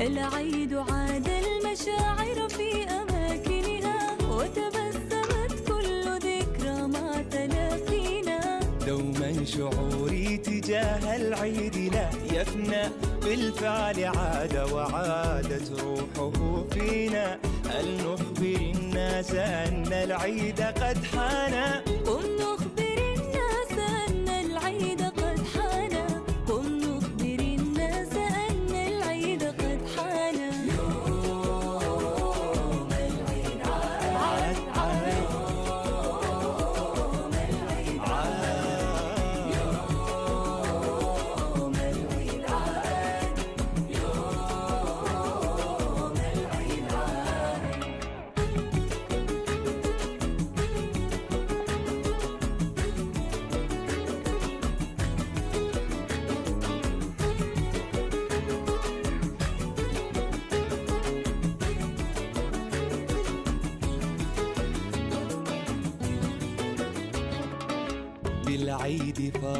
العيد عاد المشاعر في أماكنها، وتبسمت كل ذكرى مع تلاقينا. دوما شعوري تجاه العيد لا يفنى، بالفعل عاد وعادت روحه فينا. هل نخبر الناس أن العيد قد حان؟ قم نخبر الناس أن العيد قد حان. قم نخبر الناس أن العيد قد حان. يوم العيد عاد، يوم العيد عاد، يوم العيد عاد، يوم العيد عاد. بالعيد فاض